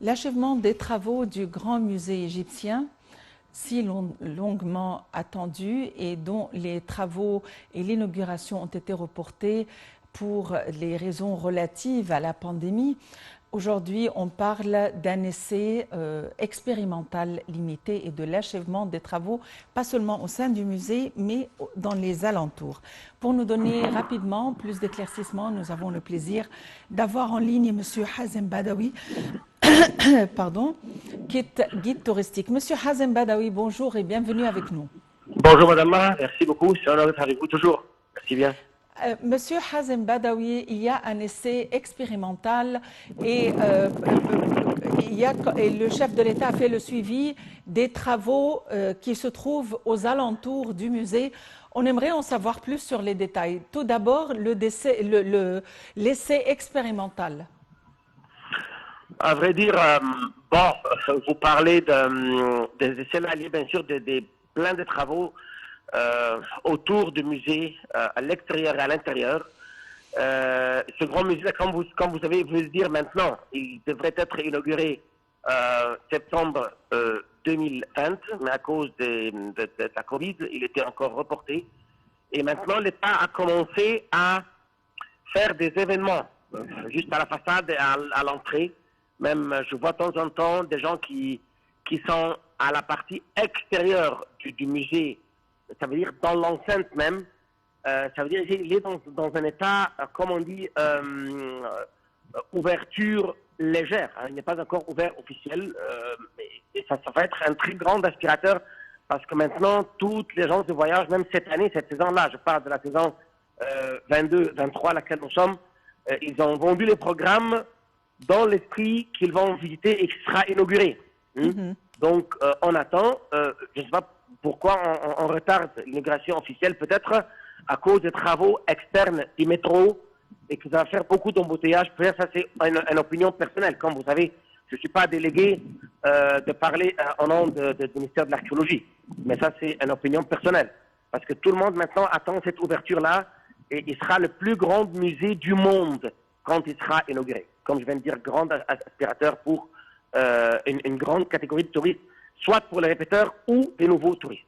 L'achèvement des travaux du Grand Musée égyptien, si longuement attendu et dont les travaux et l'inauguration ont été reportés pour les raisons relatives à la pandémie. Aujourd'hui, on parle d'un essai expérimental limité et de l'achèvement des travaux, pas seulement au sein du musée, mais dans les alentours. Pour nous donner rapidement plus d'éclaircissements, nous avons le plaisir d'avoir en ligne M. Hazem Badawi, pardon, qui est guide touristique. Monsieur Hazem Badawi, bonjour et bienvenue avec nous. Bonjour Madame Mara, merci beaucoup, c'est un honneur d'être avec vous toujours. Merci bien. Monsieur Hazem Badawi, il y a un essai expérimental et, et le chef de l'État a fait le suivi des travaux qui se trouvent aux alentours du musée. On aimerait en savoir plus sur les détails. Tout d'abord, l'essai expérimental. À vrai dire, vous parlez des essais liés, bien sûr, plein de travaux autour du musée, à l'extérieur et à l'intérieur. Ce grand musée, comme vous savez, vous le dire maintenant, il devrait être inauguré septembre 2020, mais à cause de la Covid, il était encore reporté. Et maintenant, l'État a commencé à faire des événements, juste à la façade et à l'entrée. Même, je vois de temps en temps des gens qui sont à la partie extérieure du musée, ça veut dire dans l'enceinte même. Ça veut dire qu'il est dans un état, comme on dit, ouverture légère. Hein. Il n'est pas encore ouvert officiel, mais ça va être un très grand aspirateur parce que maintenant, toutes les gens de voyage, même cette année, cette saison-là, je parle de la saison 22-23 laquelle nous sommes, ils ont vendu les programmes dans l'esprit qu'ils vont visiter et qui sera inauguré. Donc, on attend. Je ne sais pas pourquoi on retarde l'inauguration officielle, peut-être à cause des travaux externes du métro et que ça va faire beaucoup d'embouteillages. Peut-être ça, c'est une opinion personnelle. Comme vous savez, je ne suis pas délégué de parler au nom du ministère de l'Archéologie. Mais ça, c'est une opinion personnelle. Parce que tout le monde maintenant attend cette ouverture-là et il sera le plus grand musée du monde quand il sera inauguré. Comme je viens de dire, grand aspirateur pour une grande catégorie de touristes, soit pour les répéteurs ou des nouveaux touristes.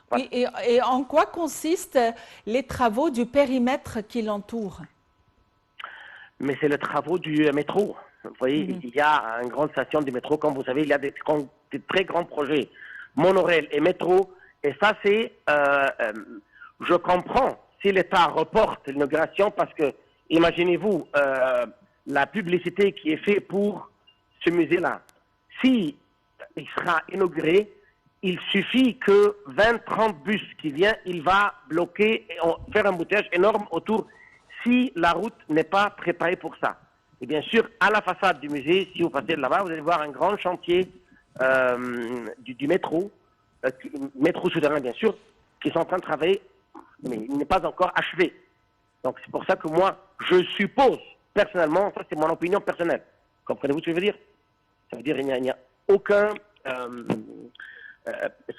Voilà. Oui, et en quoi consistent les travaux du périmètre qui l'entoure? Mais c'est le travaux du métro. Vous voyez, il y a une grande station du métro. Comme vous savez, il y a des très grands projets, monorail et métro. Et ça, c'est, je comprends si l'État reporte l'inauguration parce que, imaginez-vous, la publicité qui est faite pour ce musée-là. Si il sera inauguré, il suffit que 20-30 bus qui viennent, il va bloquer et faire un embouteillage énorme autour si la route n'est pas préparée pour ça. Et bien sûr, à la façade du musée, si vous passez de là-bas, vous allez voir un grand chantier du métro, métro souterrain bien sûr, qui sont en train de travailler, mais il n'est pas encore achevé. Donc c'est pour ça que moi, je suppose, personnellement, ça c'est mon opinion personnelle. Comprenez-vous ce que je veux dire? Ça veut dire qu'il n'y a aucun...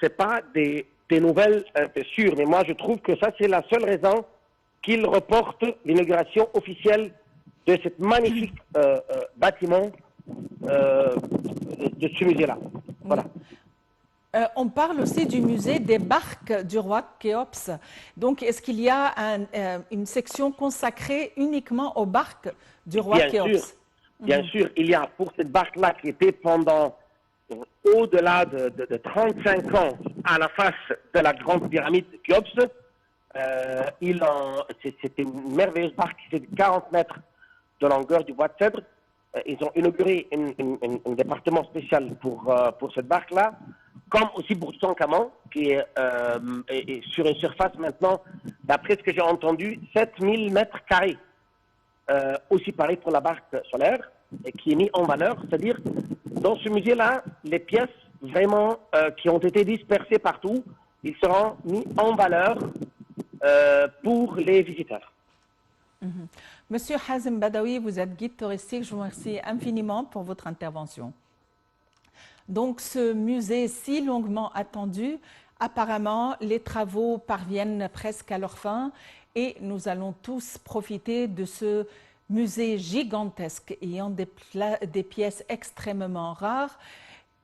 c'est pas des nouvelles sûres, mais moi je trouve que ça c'est la seule raison qu'il reporte l'inauguration officielle de ce magnifique bâtiment de ce musée-là. Voilà. On parle aussi du musée des barques du roi Khéops. Donc, est-ce qu'il y a une section consacrée uniquement aux barques du roi Khéops? Bien sûr, il y a pour cette barque-là qui était pendant au-delà de 35 ans à la face de la grande pyramide de Khéops. C'était une merveilleuse barque qui fait 40 mètres de longueur du bois de cèdre. Ils ont inauguré un département spécial pour cette barque-là, comme aussi pour Toutankhamon, qui est sur une surface maintenant, d'après ce que j'ai entendu, 7000 mètres carrés. Aussi pareil pour la barque solaire, qui est mise en valeur, c'est-à-dire dans ce musée-là, les pièces vraiment qui ont été dispersées partout, ils seront mis en valeur pour les visiteurs. Monsieur Hazem Badawi, vous êtes guide touristique, je vous remercie infiniment pour votre intervention. Donc ce musée si longuement attendu, apparemment les travaux parviennent presque à leur fin et nous allons tous profiter de ce musée gigantesque ayant des pièces extrêmement rares.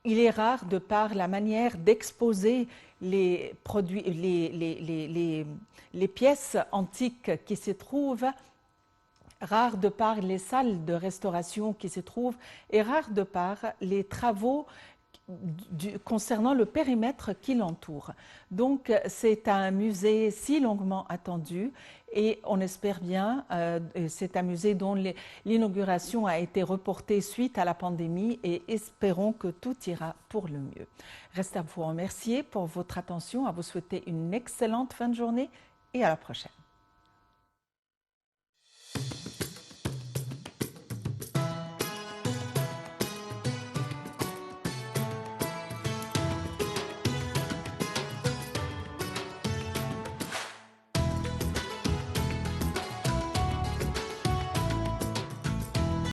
Il est rare, de par la manière d'exposer les produits, les pièces antiques qui se trouvent, rare de par les salles de restauration qui se trouvent et rare de par les travaux concernant le périmètre qui l'entoure. Donc c'est un musée si longuement attendu et on espère bien, c'est un musée dont l'inauguration a été reportée suite à la pandémie et espérons que tout ira pour le mieux. Reste à vous remercier pour votre attention, à vous souhaiter une excellente fin de journée et à la prochaine.